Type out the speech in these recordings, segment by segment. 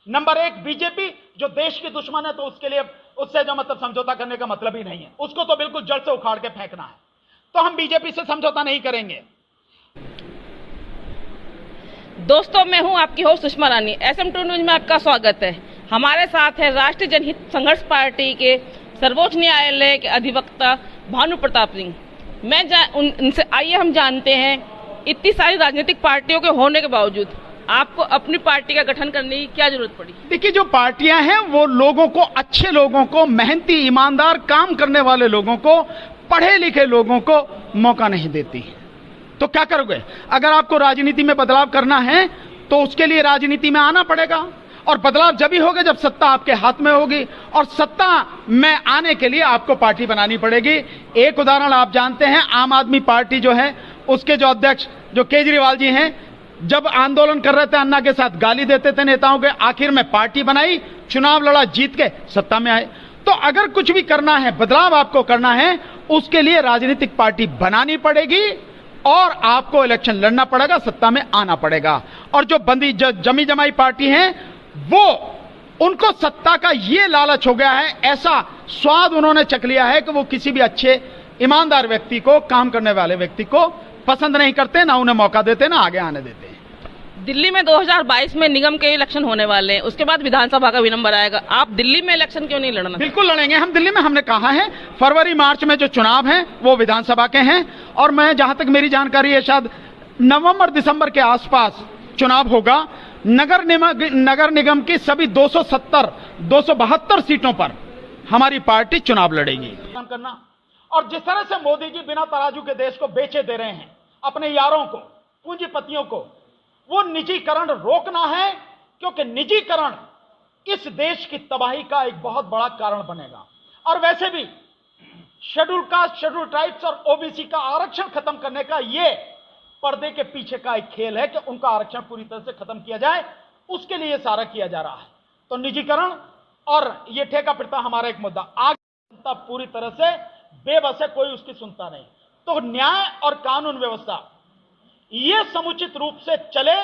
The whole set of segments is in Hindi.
नंबर एक, बीजेपी जो देश की दुश्मन है, तो उसके लिए उससे जो मतलब समझौता करने का मतलब ही नहीं है, उसको तो बिल्कुल जड़ से उखाड़ के फेंकना है। तो हम बीजेपी से समझौता नहीं करेंगे। दोस्तों, मैं हूं आपकी होस्ट सुषमा रानी। SM2 न्यूज में आपका स्वागत है। हमारे साथ है राष्ट्रीय जनहित संघर्ष पार्टी के सर्वोच्च न्यायालय के अधिवक्ता भानु प्रताप सिंह। उनसे आइए हम जानते हैं, इतनी सारी राजनीतिक पार्टियों के होने के बावजूद आपको अपनी पार्टी का गठन करने की क्या जरूरत पड़ी? देखिए, जो पार्टियां हैं वो लोगों को, अच्छे लोगों को, मेहनती ईमानदार काम करने वाले लोगों को, पढ़े लिखे लोगों को मौका नहीं देती। तो क्या करोगे? अगर आपको राजनीति में बदलाव करना है तो उसके लिए राजनीति में आना पड़ेगा, और बदलाव जब ही होगा जब सत्ता आपके हाथ में होगी, और सत्ता में आने के लिए आपको पार्टी बनानी पड़ेगी। एक उदाहरण आप जानते हैं, आम आदमी पार्टी जो है उसके जो अध्यक्ष जो केजरीवाल जी हैं, जब आंदोलन कर रहे थे अन्ना के साथ, गाली देते थे नेताओं के, आखिर में पार्टी बनाई, चुनाव लड़ा, जीत के सत्ता में आए। तो अगर कुछ भी करना है, बदलाव आपको करना है, उसके लिए राजनीतिक पार्टी बनानी पड़ेगी और आपको इलेक्शन लड़ना पड़ेगा, सत्ता में आना पड़ेगा। और जो बंदी जमी जमाई पार्टी है, वो उनको सत्ता का ये लालच हो गया है, ऐसा स्वाद उन्होंने चख लिया है कि वो किसी भी अच्छे ईमानदार व्यक्ति को, काम करने वाले व्यक्ति को पसंद नहीं करते, ना उन्हें मौका देते, ना आगे आने देते। दिल्ली में 2022 में निगम के इलेक्शन होने वाले हैं, उसके बाद विधानसभा का भी नंबर आएगा। आप दिल्ली में इलेक्शन क्यों नहीं लड़ना? बिल्कुल लड़ेंगे हम दिल्ली में। हमने कहा है फरवरी मार्च में जो चुनाव हैं वो विधानसभा के हैं, और मैं, जहां तक मेरी जानकारी है, शायद नवंबर दिसंबर के आसपास चुनाव होगा। नगर निगम की सभी 272 सीटों पर हमारी पार्टी चुनाव लड़ेगी। करना, और जिस तरह से मोदी जी बिना तराजू के देश को बेचे दे रहे हैं अपने यारों को, पूंजीपतियों को, वो निजीकरण रोकना है, क्योंकि निजीकरण इस देश की तबाही का एक बहुत बड़ा कारण बनेगा। और वैसे भी शेड्यूल कास्ट, शेड्यूल ट्राइब्स और ओबीसी का आरक्षण खत्म करने का ये पर्दे के पीछे का एक खेल है कि उनका आरक्षण पूरी तरह से खत्म किया जाए, उसके लिए सारा किया जा रहा है। तो निजीकरण और ये ठेका पिटता हमारा एक मुद्दा। आगे पूरी तरह से बेबस है, कोई उसकी सुनता नहीं। तो न्याय और कानून व्यवस्था ये समुचित रूप से चले,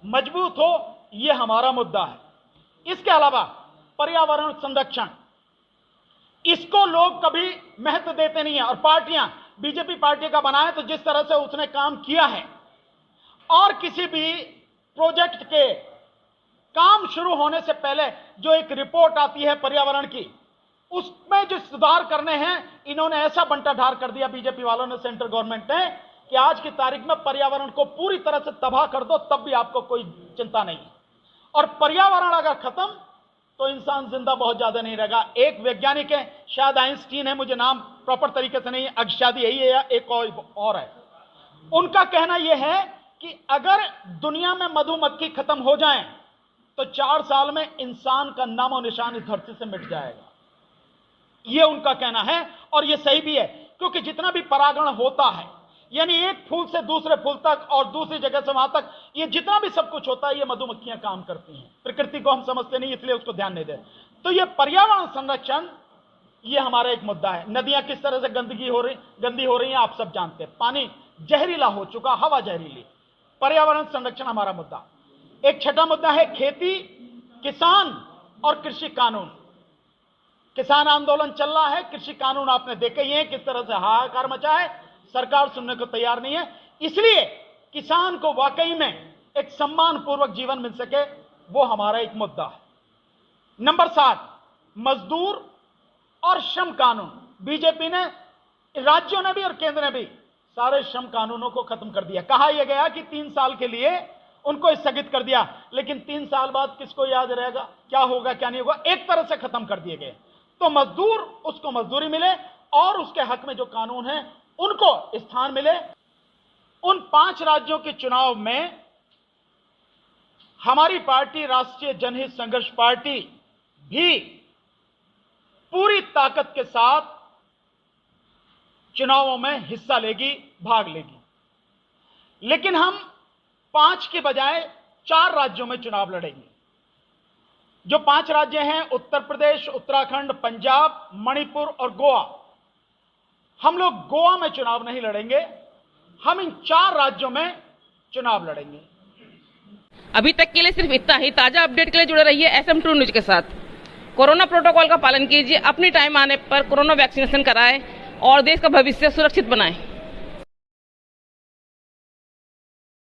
मजबूत हो, ये हमारा मुद्दा है। इसके अलावा पर्यावरण संरक्षण, इसको लोग कभी महत्व देते नहीं है। और पार्टियां, बीजेपी पार्टी का बनाए तो जिस तरह से उसने काम किया है, और किसी भी प्रोजेक्ट के काम शुरू होने से पहले जो एक रिपोर्ट आती है पर्यावरण की, उसमें जो सुधार करने हैं, इन्होंने ऐसा बंटा ढार कर दिया बीजेपी वालों ने, सेंट्रल गवर्नमेंट ने, कि आज की तारीख में पर्यावरण को पूरी तरह से तबाह कर दो, तब भी आपको कोई चिंता नहीं है। और पर्यावरण अगर खत्म तो इंसान जिंदा बहुत ज्यादा नहीं रहेगा। एक वैज्ञानिक है, शायद आइंस्टीन है, मुझे नाम प्रॉपर तरीके से नहीं, शायद यही है या एक और है, उनका कहना यह है कि अगर दुनिया में मधुमक्खी खत्म हो जाए तो 4 साल में इंसान का नामो निशान इस धरती से मिट जाएगा। यह उनका कहना है, और यह सही भी है, क्योंकि जितना भी परागण होता है, यानी एक फूल से दूसरे फूल तक और दूसरी जगह से वहां तक, ये जितना भी सब कुछ होता है, ये मधुमक्खियां काम करती हैं। प्रकृति को हम समझते नहीं, इसलिए उसको ध्यान नहीं देते। तो ये पर्यावरण संरक्षण, ये हमारा एक मुद्दा है। नदियां किस तरह से गंदी हो रही हैं, आप सब जानते हैं। पानी जहरीला हो चुका, हवा जहरीली। पर्यावरण संरक्षण हमारा मुद्दा। एक छठा मुद्दा है खेती, किसान और कृषि कानून। किसान आंदोलन चल रहा है, कृषि कानून आपने देखे ही है किस तरह से हाहाकार मचा है, सरकार सुनने को तैयार नहीं है। इसलिए किसान को वाकई में एक सम्मानपूर्वक जीवन मिल सके, वो हमारा एक मुद्दा है। नंबर 7, मजदूर और श्रम कानून। बीजेपी ने, राज्यों ने भी और केंद्र ने भी सारे श्रम कानूनों को खत्म कर दिया। कहा यह गया कि 3 साल के लिए उनको स्थगित कर दिया, लेकिन 3 साल बाद किसको याद रहेगा क्या होगा क्या नहीं होगा, एक तरह से खत्म कर दिए गए। तो मजदूर, उसको मजदूरी मिले, और उसके हक में जो कानून है उनको स्थान मिले। उन 5 राज्यों के चुनाव में हमारी पार्टी, राष्ट्रीय जनहित संघर्ष पार्टी, भी पूरी ताकत के साथ चुनावों में हिस्सा लेगी, भाग लेगी। लेकिन हम 5 के बजाय 4 राज्यों में चुनाव लड़ेंगे। जो 5 राज्य हैं, उत्तर प्रदेश, उत्तराखंड, पंजाब, मणिपुर और गोवा। हम लोग गोवा में चुनाव नहीं लड़ेंगे, हम इन 4 राज्यों में चुनाव लड़ेंगे। अभी तक के लिए सिर्फ इतना ही। ताज़ा अपडेट के लिए जुड़े रहिए SM2 न्यूज के साथ। कोरोना प्रोटोकॉल का पालन कीजिए, अपनी टाइम आने पर कोरोना वैक्सीनेशन कराएं और देश का भविष्य सुरक्षित बनाएं।